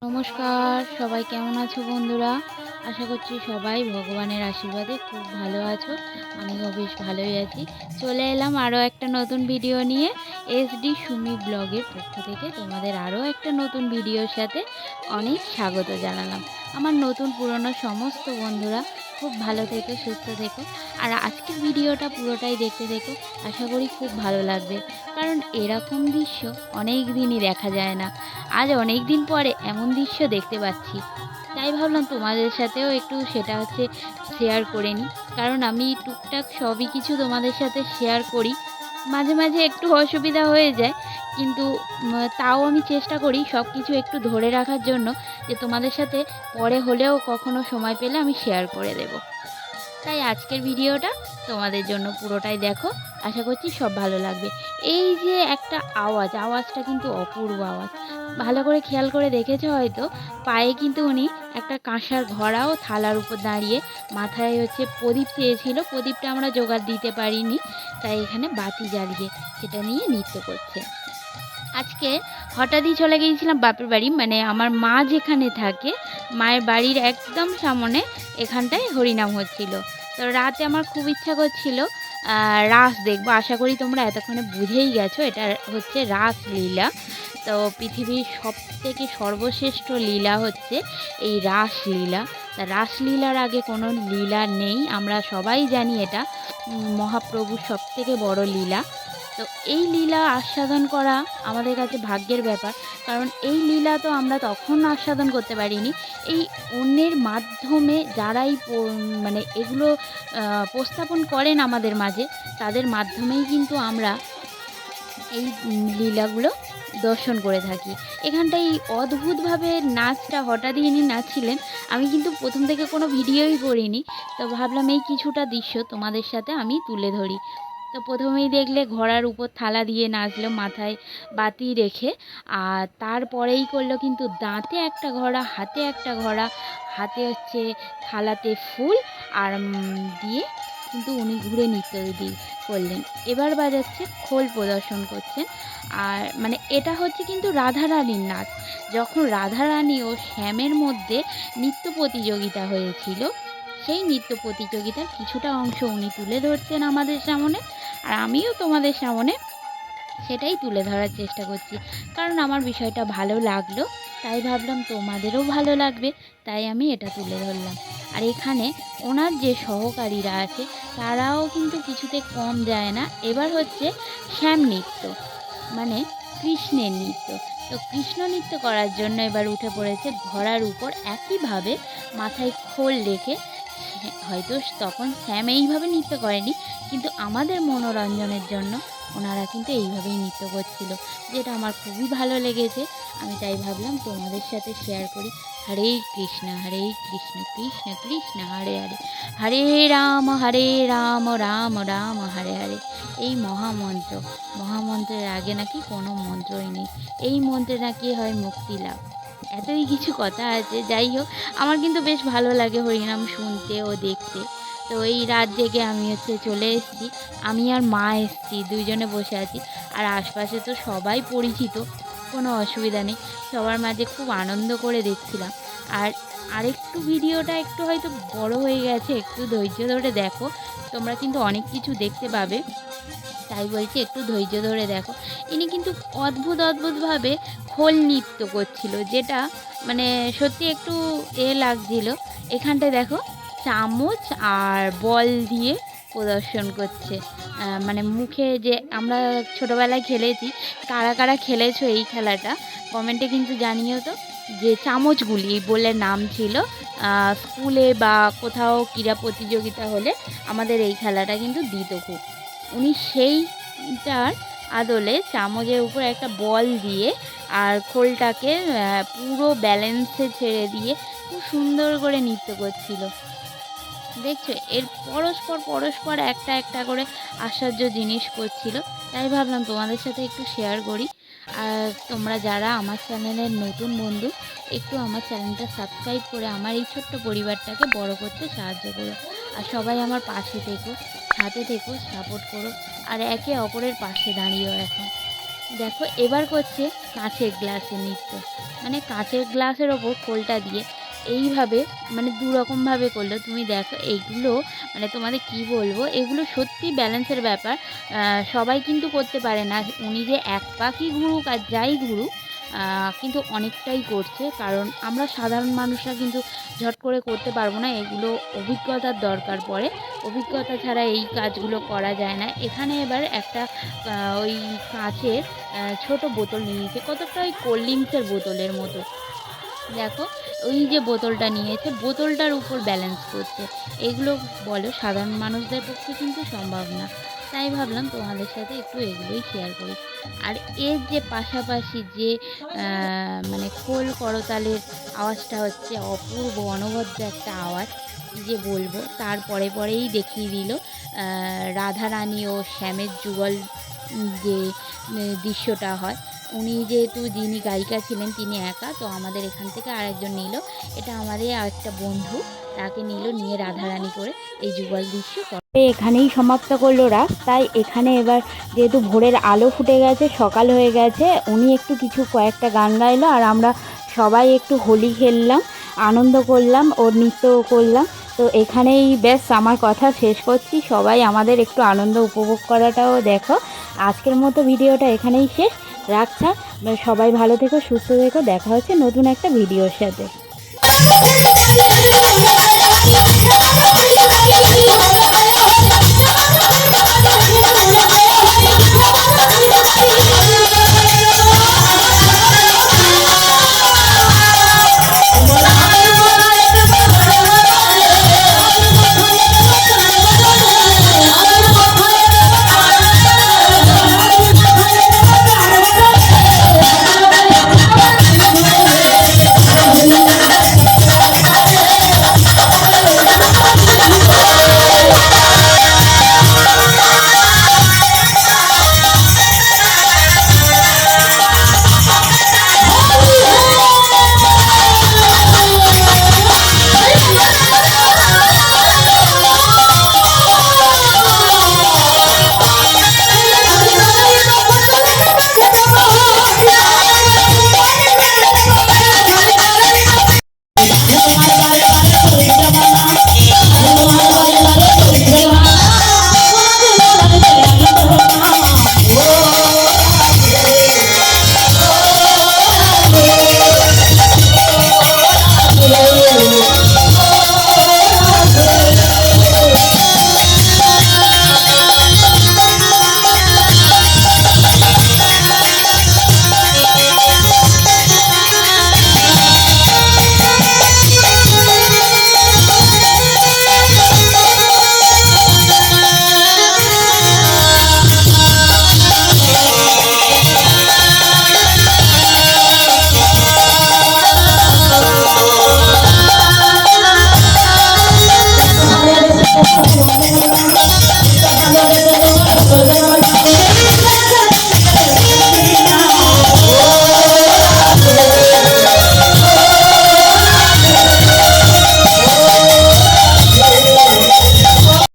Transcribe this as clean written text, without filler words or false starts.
নমস্কার, সবাই কেমন আছো বন্ধুরা? আশা করছি সবাই ভগবানের আশীর্বাদে খুব ভালো আছো। আমিও বেশ ভালোই আছি। চলে এলাম আরও একটা নতুন ভিডিও নিয়ে। এসডি সুমি ব্লগের পক্ষ থেকে তোমাদের আরও একটা নতুন ভিডিওর সাথে অনেক স্বাগত জানালাম। আমার নতুন পুরনো সমস্ত বন্ধুরা খুব ভালো থেকো, সুস্থ থেকো। আর আজকের ভিডিওটা পুরোটাই দেখতে থেকো, আশা করি খুব ভালো লাগবে। কারণ এরকম দৃশ্য অনেক দিনই দেখা যায় না। আজ অনেক দিন পরে এমন দৃশ্য দেখতে পাচ্ছি, তাই ভাবলাম তোমাদের সাথেও একটু সেটা শেয়ার করে নিই। কারণ আমি টুকটাক সবই কিছু তোমাদের সাথে শেয়ার করি, মাঝে মাঝে একটু অসুবিধা হয়ে যায়, কিন্তু তাও আমি চেষ্টা করি সব কিছু একটু ধরে রাখার জন্য, যে তোমাদের সাথে পরে হলেও কখনো সময় পেলে আমি শেয়ার করে দেব। তাই আজকের ভিডিওটা তোমাদের জন্য পুরোটাই দেখো, আশা করছি সব ভালো লাগবে। এই যে একটা আওয়াজটা কিন্তু অপূর্ব আওয়াজ। ভালো করে খেয়াল করে দেখেছো হয়তো, পায়ে কিন্তু উনি একটা কাঁসার ঘড়া ও থালার উপর দাঁড়িয়ে, মাথায় প্রদীপ চেয়েছিল, প্রদীপটা আমরা জোগাড় দিতে পারিনি, তাই এখানে বাতি জ্বালিয়ে সেটা নিয়ে নৃত্য করছে। আজকে হঠাৎই চলে গিয়েছিলাম বাপের বাড়ি, মানে আমার মা যেখানে থাকে, মায়ের বাড়ির একদম সামনে এখানটায় হরিনাম হচ্ছিল। তো রাতে আমার খুব ইচ্ছা করছিল রাস দেখবো। আশা করি তোমরা এতক্ষণে বুঝেই গেছো, এটা হচ্ছে রাসলীলা। তো পৃথিবীর সবথেকে সর্বশ্রেষ্ঠ লীলা হচ্ছে এই রাসলীলা। তা রাসলীলার আগে কোনো লীলা নেই, আমরা সবাই জানি এটা মহাপ্রভুর সবথেকে বড় লীলা। তো এই লীলা আস্বাদন করা আমাদের কাছে ভাগ্যের ব্যাপার, কারণ এই লীলা তো আমরা তখন আস্বাদন করতে পারিনি, এই অন্যের মাধ্যমে যারাই মানে এগুলো উপস্থাপন করেন আমাদের মাঝে, তাদের মাধ্যমেই কিন্তু আমরা এই লীলাগুলো দর্শন করে থাকি। এখানটায় অদ্ভুতভাবে নাচটা হঠাৎই ইনি নাচছিলেন, আমি কিন্তু প্রথম থেকে কোনো ভিডিওই করিনি, তো ভাবলাম এই কিছুটা দৃশ্য তোমাদের সাথে আমি তুলে ধরি। তো প্রথমেই দেখলে ঘোড়ার উপর থালা দিয়ে নাচলো, মাথায় বাতি রেখে। আর তারপরেই করলো কিন্তু দাঁতে একটা ঘোড়া, হাতে একটা ঘোড়া, হাতে থালাতে ফুল আর দিয়ে কিন্তু উনি ঘুরে নৃত্য করলেন। এবার বাজাচ্ছে খোল প্রদর্শন করছেন। আর মানে এটা হচ্ছে কিন্তু রাধারানীর নাচ। যখন রাধারানী ও শ্যামের মধ্যে নৃত্য প্রতিযোগিতা হয়েছিল, সেই নৃত্য প্রতিযোগিতার কিছুটা অংশ উনি তুলে ধরছেন আমাদের সামনে, আর আমিও তোমাদের সামনে সেটাই তুলে ধরার চেষ্টা করছি। কারণ আমার বিষয়টা ভালো লাগলো, তাই ভাবলাম তোমাদেরও ভালো লাগবে, তাই আমি এটা তুলে ধরলাম। আর এখানে ওনার যে সহকারীরা আছে, তারাও কিন্তু কিছুতে কম যায় না। এবার হচ্ছে শ্যাম নৃত্য, মানে কৃষ্ণের নৃত্য। তো কৃষ্ণ নৃত্য করার জন্য এবার উঠে পড়েছে ঘোড়ার উপর, একইভাবে মাথায় খোল রেখে। হয়তো তখন শ্যাম এইভাবে নৃত্য করেনি, কিন্তু আমাদের মনোরঞ্জনের জন্য ওনারা কিন্তু এইভাবেই নৃত্য করছিল, যেটা আমার খুবই ভালো লেগেছে। আমি তাই ভাবলাম তোমাদের সাথে শেয়ার করি। হরে কৃষ্ণ কৃষ্ণ কৃষ্ণ হরে হরে, হরে রাম রাম রাম হরে হরে। এই মহামন্ত্রের আগে নাকি কোনো মন্ত্রই নেই, এই মন্ত্রে নাকি হয় মুক্তি লাভ। এতই কিছু কথা আছে। যাই হোক, আমার কিন্তু বেশ ভালো লাগে হরিনাম শুনতে ও দেখতে। তো এই রাত জেগে আমি চলে এসেছি, আমি আর মা এসেছি, দুইজনে বসে আছি। আর আশপাশে তো সবাই পরিচিত, কোনো অসুবিধা নেই, সবার মাঝে খুব আনন্দ করে দেখছিলাম। আর আরেকটু ভিডিওটা একটু হয়তো বড় হয়ে গেছে, একটু ধৈর্য ধরে দেখো, তোমরা কিন্তু অনেক কিছু দেখতে পাবে, তাই বলছি একটু ধৈর্য ধরে দেখো। ইনি কিন্তু অদ্ভুতভাবে খোল নৃত্য করছিল, যেটা মানে সত্যি একটু লাগছিল। এখানটায় দেখো চামচ আর বল দিয়ে প্রদর্শন করছে। মানে মুখে যে আমরা ছোটোবেলায় খেলেছি, কারা কারা খেলেছো এই খেলাটা কমেন্টে কিন্তু জানিও তো। যে চামচগুলি বলে নাম ছিল, স্কুলে বা কোথাও ক্রীড়া প্রতিযোগিতা হলে আমাদের এই খেলাটা কিন্তু দিত খুব। উনি সেইটার আদলে চামচের উপর একটা বল দিয়ে আর খোলটাকে পুরো ব্যালেন্সে ছেড়ে দিয়ে খুব সুন্দর করে নৃত্য করছিল। দেখছো, এর পরস্পর একটা একটা করে আশ্চর্য জিনিস করছিল, তাই ভাবলাম তোমাদের সাথে একটু শেয়ার করি। আর তোমরা যারা আমার চ্যানেলের নতুন বন্ধু, একটু আমার চ্যানেলটা সাবস্ক্রাইব করে আমার এই ছোট্ট পরিবারটাকে বড় করতে সাহায্য করো। আর সবাই আমার পাশে থেকো, সাথে থেকো, সাপোর্ট করো, আর একে অপরের পাশে দাঁড়িয়েও এখন। দেখো এবার করছে কাঁচের গ্লাসে নৃত্য, মানে কাঁচের গ্লাসের ওপর খোলটা দিয়ে এইভাবে মানে দুরকমভাবে করলো। তুমি দেখো এইগুলো মানে তোমাদের কি বলবো, এগুলো সত্যি ব্যালেন্সের ব্যাপার। সবাই কিন্তু করতে পারে না। উনি যে এক পাখি ঘুরুক আর যাই ঘুরুক, কিন্তু অনেকটাই করছে, কারণ আমরা সাধারণ মানুষরা কিন্তু ঝট করে করতে পারবো না। এগুলো অভিজ্ঞতার দরকার পড়ে, অভিজ্ঞতা ছাড়া এই কাজগুলো করা যায় না। এখানে এবার একটা ওই কাঁচের ছোট বোতল নিয়ে নিয়েছে, কতটা ওই কোল্ড ড্রিঙ্কসের বোতলের মতো। দেখো ওই যে বোতলটা নিয়েছে, বোতলটার উপর ব্যালেন্স করছে। এগুলো বলো সাধারণ মানুষদের পক্ষে কিন্তু সম্ভব না। তাই ভাবলাম তোমাদের সাথে একটু এগুলোই শেয়ার করি। আর এর যে পাশাপাশি যে মানে খোল করতালের আওয়াজটা হচ্ছে অপূর্ব অনবদ্য একটা আওয়াজ, কী যে বলবো। তার পরে পরেই দেখিয়ে দিল রাধারানী ও শ্যামের যুগল যে দৃশ্যটা হয়। উনি যেহেতু যিনি গায়িকা ছিলেন তিনি একা, তো আমাদের এখান থেকে আরেকজন নিল, এটা আমাদের আরেকটা বন্ধু, তাকে নিল, নিয়ে রাধারানী করে এই যুগল দৃশ্য এখানেই সমাপ্ত করলো রাত। তাই এখানে এবার যেহেতু ভোরের আলো ফুটে গেছে, সকাল হয়ে গেছে, উনি একটু কিছু কয়েকটা গান গাইলো আর আমরা সবাই একটু হোলি খেললাম, আনন্দ করলাম, ওর নৃত্যও করলাম। তো এখানেই ব্যাস আমার কথা শেষ করছি। সবাই আমাদের একটু আনন্দ উপভোগ করাটাও দেখো। আজকের মতো ভিডিওটা এখানেই শেষ, রাখছা। সবাই ভালো থেকো, সুস্থ থেকো, দেখা হচ্ছে নতুন একটা ভিডিওর সাথে।